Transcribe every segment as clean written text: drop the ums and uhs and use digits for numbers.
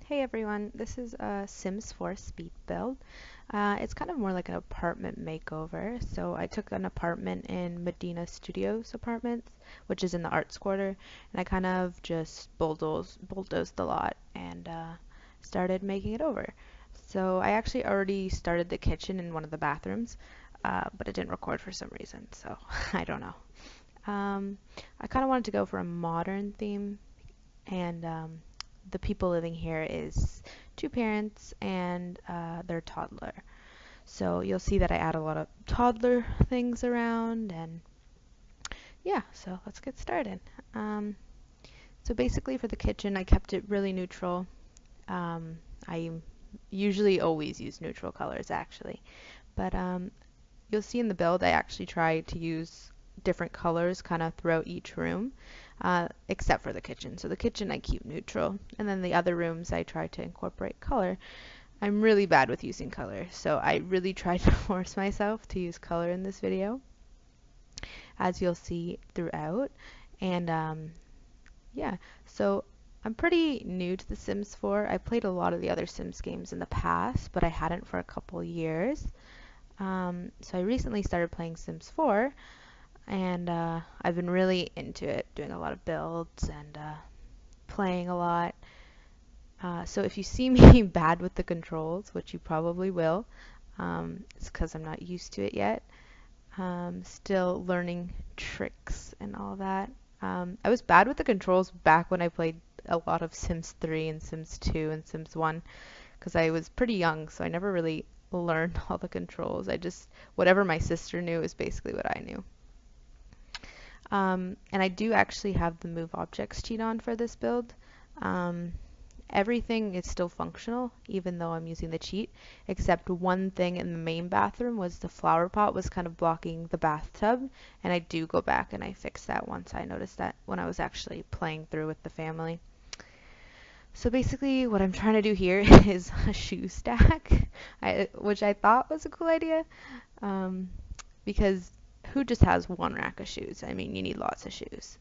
Hey everyone, this is a Sims 4 speed build. It's kind of more like an apartment makeover. So I took an apartment in Medina Studios Apartments, which is in the Arts Quarter, and I kind of just bulldozed the lot and started making it over. So I actually already started the kitchen in one of the bathrooms, but it didn't record for some reason, so I don't know. I kind of wanted to go for a modern theme, and the people living here is two parents and their toddler. So you'll see that I add a lot of toddler things around, and yeah, so let's get started. Um, so basically for the kitchen, I kept it really neutral. I usually always use neutral colors actually, but you'll see in the build I actually try to use different colors kind of throughout each room, except for the kitchen. So the kitchen I keep neutral, and then the other rooms I try to incorporate color. I'm really bad with using color, so I really try to force myself to use color in this video, as you'll see throughout. And yeah, so I'm pretty new to The Sims 4. I played a lot of the other Sims games in the past, but I hadn't for a couple years. So I recently started playing Sims 4, and I've been really into it, doing a lot of builds and playing a lot. So if you see me bad with the controls, which you probably will, it's because I'm not used to it yet. Still learning tricks and all that. I was bad with the controls back when I played a lot of Sims 3 and Sims 2 and Sims 1 because I was pretty young, so I never really learned all the controls. I just, whatever my sister knew is basically what I knew. And I do actually have the move objects cheat on for this build. Everything is still functional, even though I'm using the cheat, except one thing in the main bathroom was the flower pot was kind of blocking the bathtub, and I do go back and I fix that once I noticed that when I was actually playing through with the family. So basically what I'm trying to do here is a shoe stack, which I thought was a cool idea, because who just has one rack of shoes? I mean, you need lots of shoes.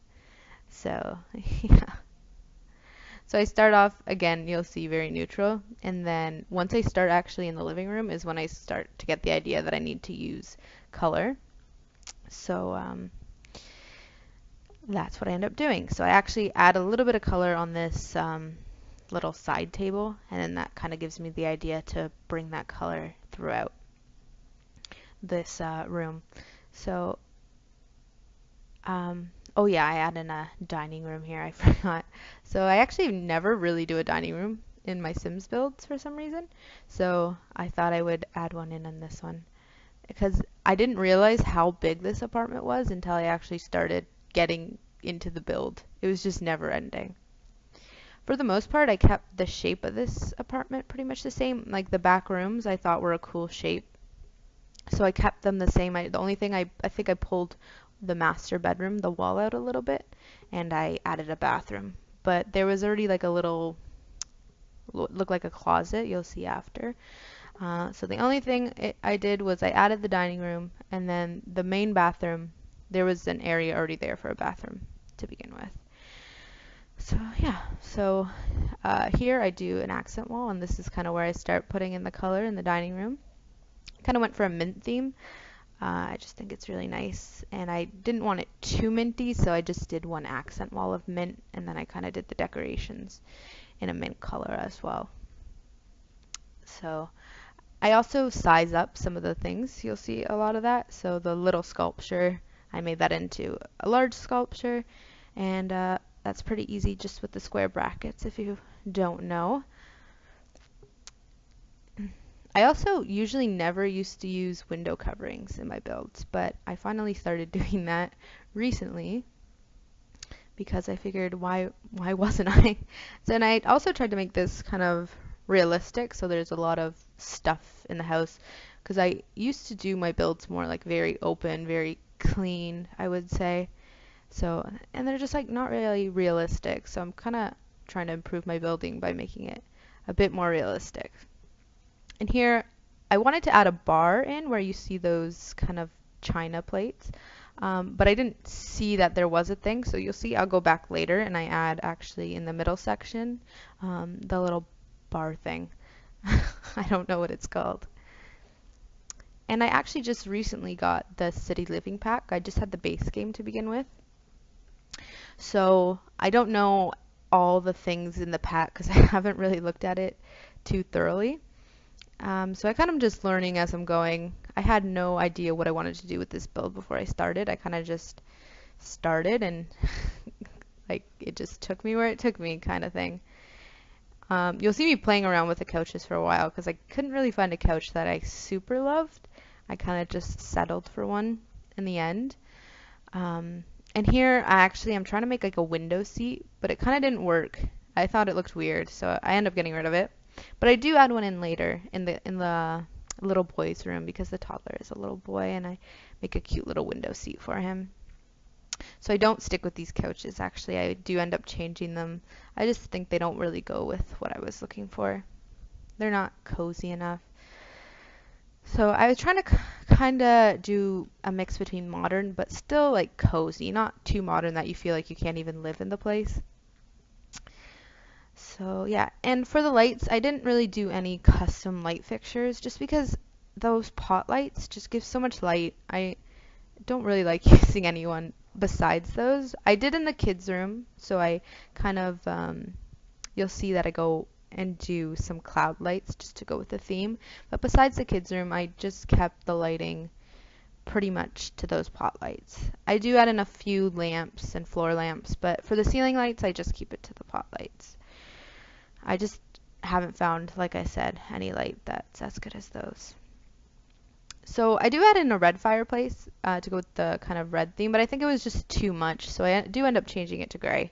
So, yeah. So I start off, again, you'll see very neutral, and then once I start actually in the living room is when I start to get the idea that I need to use color. So that's what I end up doing. So I actually add a little bit of color on this little side table, and then that kind of gives me the idea to bring that color throughout this room. So oh yeah, I add in a dining room here, I forgot. So I actually never really do a dining room in my Sims builds for some reason. So I thought I would add one in on this one, because I didn't realize how big this apartment was until I actually started getting into the build. It was just never ending. For the most part, I kept the shape of this apartment pretty much the same. Like the back rooms I thought were a cool shape, so I kept them the same. The only thing I think I pulled the master bedroom, the wall out a little bit, and I added a bathroom. But there was already like a little, look like a closet, you'll see after. So the only thing I did was I added the dining room, and then the main bathroom, there was an area already there for a bathroom to begin with. So yeah, so here I do an accent wall, and this is kind of where I start putting in the color in the dining room. Kind of went for a mint theme. I just think it's really nice, and I didn't want it too minty, so I just did one accent wall of mint, and then I kind of did the decorations in a mint color as well. So I also size up some of the things. You'll see a lot of that. So the little sculpture, I made that into a large sculpture, and that's pretty easy just with the square brackets if you don't know. I also usually never used to use window coverings in my builds, but I finally started doing that recently because I figured why wasn't I? So, and I also tried to make this kind of realistic, so there's a lot of stuff in the house, because I used to do my builds more like very open, very clean, I would say. So, and they're just like not really realistic, so I'm kind of trying to improve my building by making it a bit more realistic. And here, I wanted to add a bar in where you see those kind of china plates, but I didn't see that there was a thing, so you'll see I'll go back later and I add actually in the middle section the little bar thing. I don't know what it's called. And I actually just recently got the City Living Pack. I just had the base game to begin with. So I don't know all the things in the pack because I haven't really looked at it too thoroughly. So I kind of just learning as I'm going. I had no idea what I wanted to do with this build before I started. I kind of just started and like it just took me where it took me kind of thing. You'll see me playing around with the couches for a while because I couldn't really find a couch that I super loved. I kind of just settled for one in the end. And here I'm trying to make like a window seat, but it kind of didn't work. I thought it looked weird, so I ended up getting rid of it. But I do add one in later in the little boy's room because the toddler is a little boy, and I make a cute little window seat for him. So I don't stick with these couches. Actually, I do end up changing them. I just think they don't really go with what I was looking for. They're not cozy enough. So I was trying to kind of do a mix between modern but still like cozy, not too modern that you feel like you can't even live in the place. So yeah, and for the lights, I didn't really do any custom light fixtures just because those pot lights just give so much light. I don't really like using anyone besides those. I did in the kids' room, so I kind of, you'll see that I go and do some cloud lights just to go with the theme. But besides the kids' room, I just kept the lighting pretty much to those pot lights. I do add in a few lamps and floor lamps, but for the ceiling lights, I just keep it to the pot lights. I just haven't found, like I said, any light that's as good as those. So I do add in a red fireplace to go with the kind of red theme, but I think it was just too much, so I do end up changing it to gray.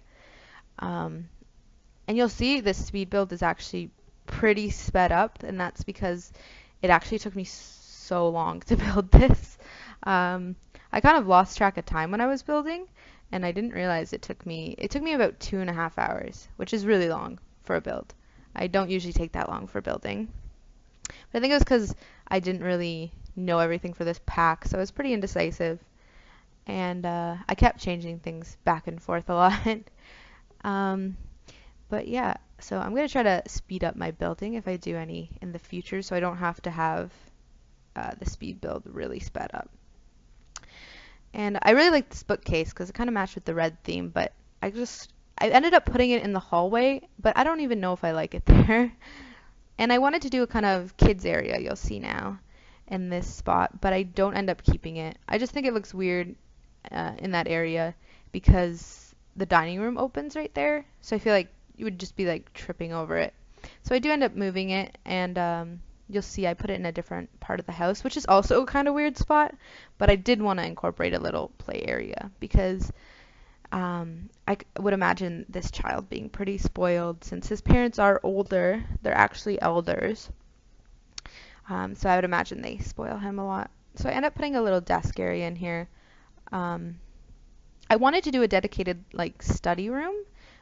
And you'll see this speed build is actually pretty sped up, and that's because it actually took me so long to build this. I kind of lost track of time when I was building, and I didn't realize it took me about 2.5 hours, which is really long for a build. I don't usually take that long for building. But I think it was because I didn't really know everything for this pack, so I was pretty indecisive. And I kept changing things back and forth a lot. But yeah, so I'm going to try to speed up my building if I do any in the future, so I don't have to have the speed build really sped up. And I really like this bookcase because it kind of matched with the red theme, but I ended up putting it in the hallway, but I don't even know if I like it there. And I wanted to do a kind of kids area, you'll see now, in this spot, but I don't end up keeping it. I just think it looks weird in that area because the dining room opens right there, so I feel like you would just be like tripping over it. So I do end up moving it, and you'll see I put it in a different part of the house, which is also a kind of weird spot, but I did want to incorporate a little play area because I would imagine this child being pretty spoiled since his parents are older. They're actually elders. So I would imagine they spoil him a lot. So I end up putting a little desk area in here. I wanted to do a dedicated like study room,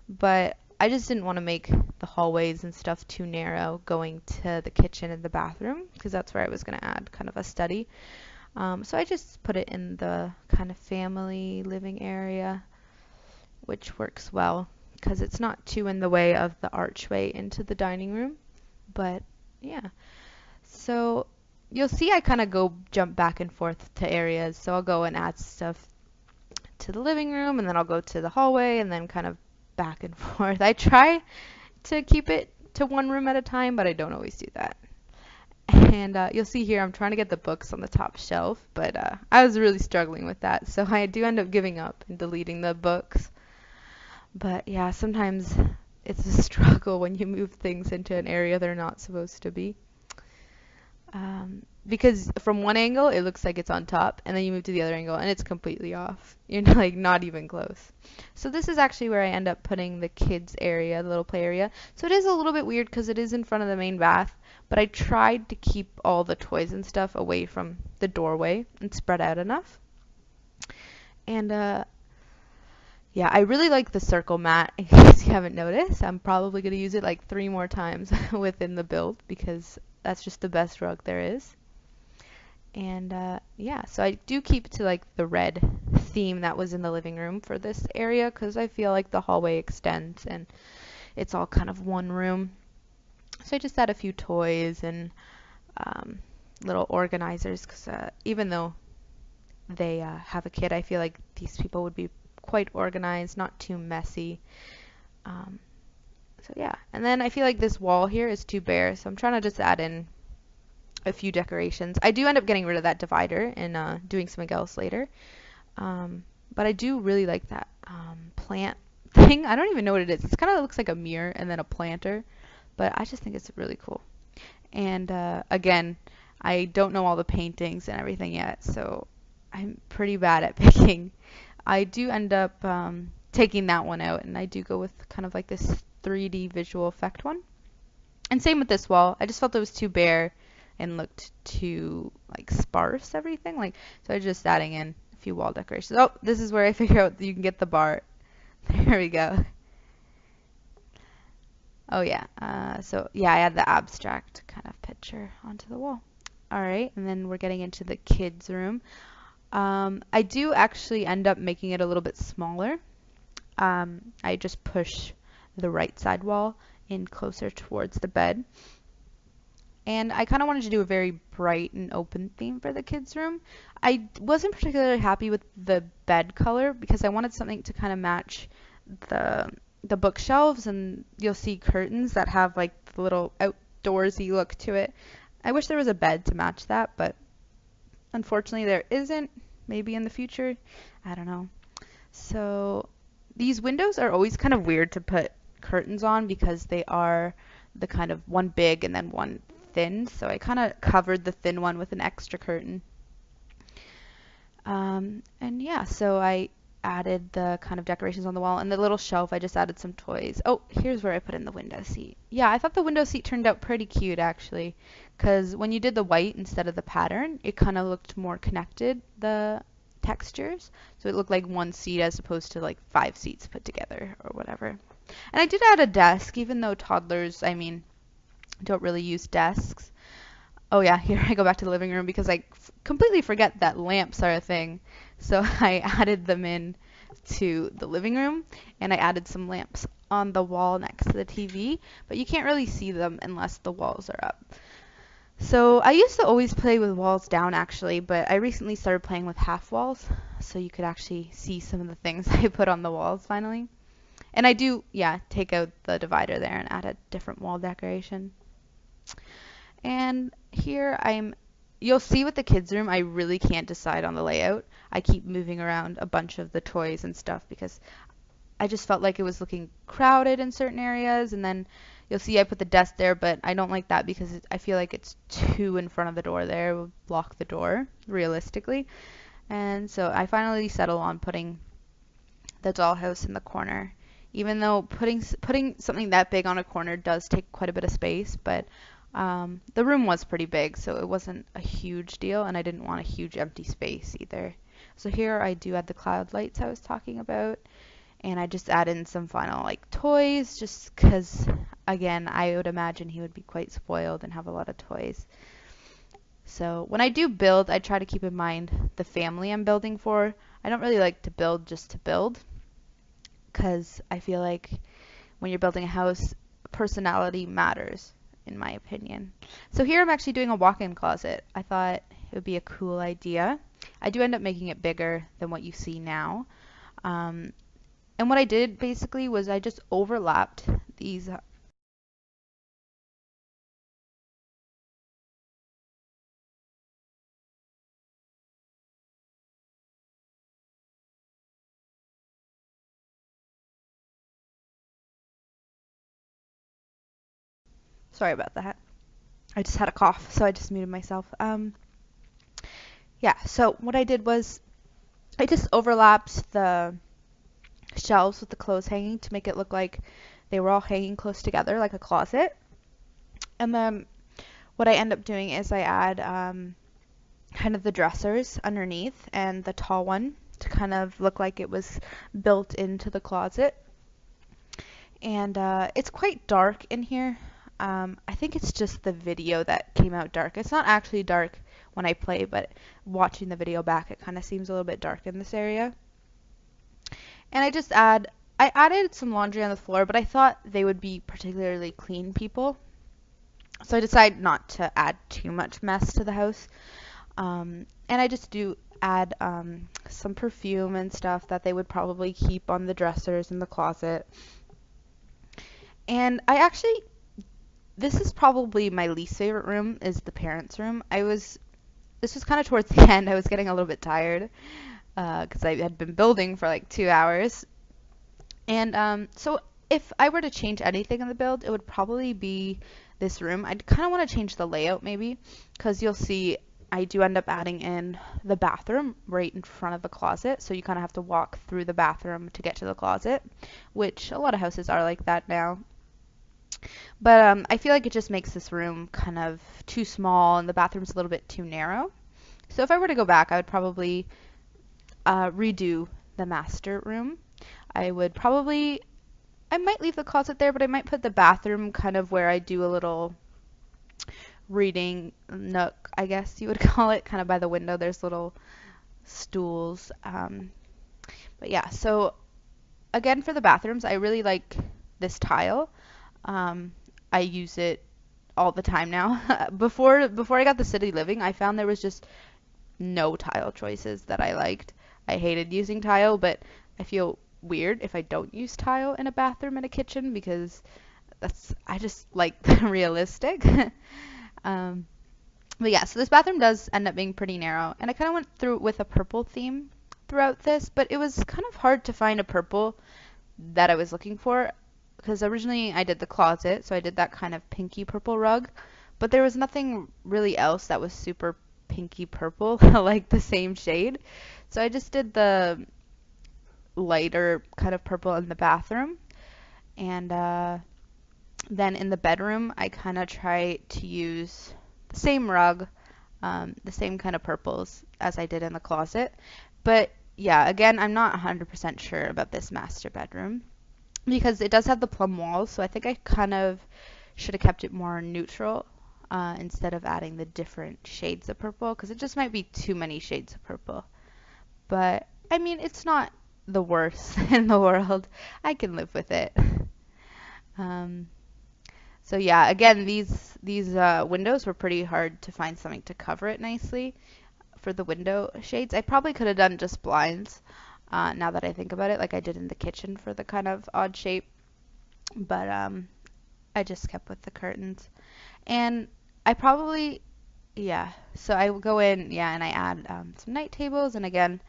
but I just didn't want to make the hallways and stuff too narrow going to the kitchen and the bathroom because that's where I was going to add kind of a study. So I just put it in the kind of family living area, which works well because it's not too in the way of the archway into the dining room. But yeah, so you'll see I kind of jump back and forth to areas. So I'll go and add stuff to the living room, and then I'll go to the hallway, and then kind of back and forth. I try to keep it to one room at a time, but I don't always do that. And you'll see here I'm trying to get the books on the top shelf, but I was really struggling with that, so I do end up giving up and deleting the books. But yeah, sometimes it's a struggle when you move things into an area they're not supposed to be. Because from one angle it looks like it's on top, and then you move to the other angle and it's completely off. You're like not even close. So this is actually where I end up putting the kids area, the little play area. So it is a little bit weird because it is in front of the main bath, but I tried to keep all the toys and stuff away from the doorway and spread out enough. And yeah, I really like the circle mat. In case you haven't noticed, I'm probably going to use it like 3 more times within the build because that's just the best rug there is. And yeah, so I do keep to like the red theme that was in the living room for this area because I feel like the hallway extends and it's all kind of one room. So I just add a few toys and um, little organizers because even though they have a kid, I feel like these people would be quite organized, not too messy. Um, so yeah, and then I feel like this wall here is too bare, so I'm trying to just add in a few decorations. I do end up getting rid of that divider and doing something else later. But I do really like that plant thing. I don't even know what it is. It kind of looks like a mirror and then a planter, but I just think it's really cool. And again, I don't know all the paintings and everything yet, so I'm pretty bad at picking. I do end up taking that one out, and I do go with kind of like this 3D visual effect one. And same with this wall. I just felt it was too bare and looked too like sparse everything. Like so I was just adding in a few wall decorations. Oh, this is where I figure out that you can get the bar. There we go. Oh yeah. So yeah, I add the abstract kind of picture onto the wall. All right, and then we're getting into the kids' room. I do actually end up making it a little bit smaller. I just push the right side wall in closer towards the bed. And I kind of wanted to do a very bright and open theme for the kids' room. I wasn't particularly happy with the bed color because I wanted something to kind of match the the bookshelves, and you'll see curtains that have like the little outdoorsy look to it. I wish there was a bed to match that, but unfortunately there isn't. Maybe in the future, I don't know. So these windows are always kind of weird to put curtains on because they are the kind of one big and then one thin. So I kind of covered the thin one with an extra curtain. And yeah, so I added the kind of decorations on the wall, and the little shelf I just added some toys. Oh, here's where I put in the window seat. Yeah, I thought the window seat turned out pretty cute actually, because when you did the white instead of the pattern, it kind of looked more connected, the textures. So it looked like one seat as opposed to like 5 seats put together or whatever. And I did add a desk, even though toddlers, I mean, don't really use desks. Oh yeah, here I go back to the living room because I completely forget that lamps are a thing. So I added them in to the living room, and I added some lamps on the wall next to the TV, but you can't really see them unless the walls are up. So I used to always play with walls down actually, but I recently started playing with half walls, so you could actually see some of the things I put on the walls finally. And I do, yeah, take out the divider there and add a different wall decoration. And here you'll see with the kids' room, I really can't decide on the layout. I keep moving around a bunch of the toys and stuff because I just felt like it was looking crowded in certain areas. And then you'll see I put the desk there, but I don't like that because I feel like it's too in front of the door there. It would block the door, realistically. And so I finally settle on putting the dollhouse in the corner. Even though putting something that big on a corner does take quite a bit of space, but the room was pretty big, so it wasn't a huge deal, and I didn't want a huge empty space either. So here I do add the cloud lights I was talking about, and I just add in some final like toys, just because, again, I would imagine he would be quite spoiled and have a lot of toys. So when I do build, I try to keep in mind the family I'm building for. I don't really like to build just to build, because I feel like when you're building a house, personality matters, in my opinion. So here I'm actually doing a walk-in closet. I thought it would be a cool idea. I do end up making it bigger than what you see now. And what I did basically was I just overlapped these. Sorry about that. I just had a cough, so I just muted myself. Yeah, so what I did was I just overlapped the shelves with the clothes hanging to make it look like they were all hanging close together like a closet. And then what I end up doing is I add kind of the dressers underneath and the tall one to kind of look like it was built into the closet. And it's quite dark in here. I think it's just the video that came out dark. It's not actually dark when I play, but watching the video back, it kind of seems a little bit dark in this area. And I added some laundry on the floor, but I thought they would be particularly clean people. So I decided not to add too much mess to the house. And I just do add some perfume and stuff that they would probably keep on the dressers in the closet. And this is probably my least favorite room, is the parents' room. This was kind of towards the end. I was getting a little bit tired because I had been building for like 2 hours. And so if I were to change anything in the build, it would probably be this room. I'd kind of want to change the layout maybe, because you'll see I do end up adding in the bathroom right in front of the closet. So you kind of have to walk through the bathroom to get to the closet, which a lot of houses are like that now. But I feel like it just makes this room kind of too small and the bathroom's a little bit too narrow. So if I were to go back, I would probably redo the master room. I might leave the closet there, but I might put the bathroom kind of where I do a little reading nook, I guess you would call it, kind of by the window. There's little stools. But yeah, so again, for the bathrooms, I really like this tile. I use it all the time now. Before I got the city living, I found there was just no tile choices that I liked. I hated using tile, but I feel weird if I don't use tile in a bathroom and a kitchen because I just like the realistic. But yeah, so this bathroom does end up being pretty narrow, and I kind of went through with a purple theme throughout this, but it was kind of hard to find a purple that I was looking for because originally I did the closet, so I did that kind of pinky purple rug, but there was nothing really else that was super pinky purple, like the same shade. So I just did the lighter kind of purple in the bathroom. And then in the bedroom, I kind of try to use the same rug, the same kind of purples as I did in the closet. But yeah, again, I'm not 100% sure about this master bedroom because it does have the plum walls, so I think I kind of should have kept it more neutral instead of adding the different shades of purple because it just might be too many shades of purple. But I mean, it's not the worst in the world. I can live with it. Um, so yeah, again, these windows were pretty hard to find something to cover it nicely for the window shades. I probably could have done just blinds now that I think about it, like I did in the kitchen for the kind of odd shape. But I just kept with the curtains. And I probably, yeah, so I will go in, yeah, and I add some night tables. And again,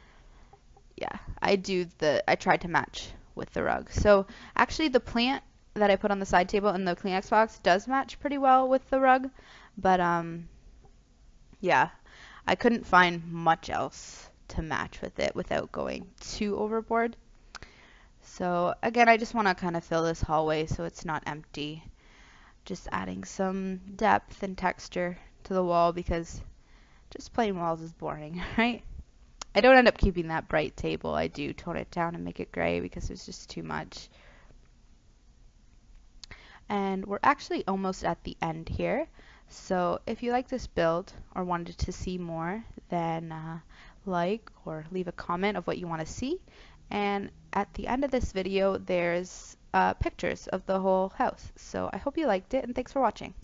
yeah, I tried to match with the rug. So actually the plant that I put on the side table in the Kleenex box does match pretty well with the rug. But yeah, I couldn't find much else to match with it without going too overboard. So again, I just want to kind of fill this hallway so it's not empty. Just adding some depth and texture to the wall because just plain walls is boring, right? I don't end up keeping that bright table. I do tone it down and make it gray because it's just too much. And we're actually almost at the end here. So if you like this build or wanted to see more, then like or leave a comment of what you want to see. And at the end of this video, there's pictures of the whole house. So I hope you liked it and thanks for watching.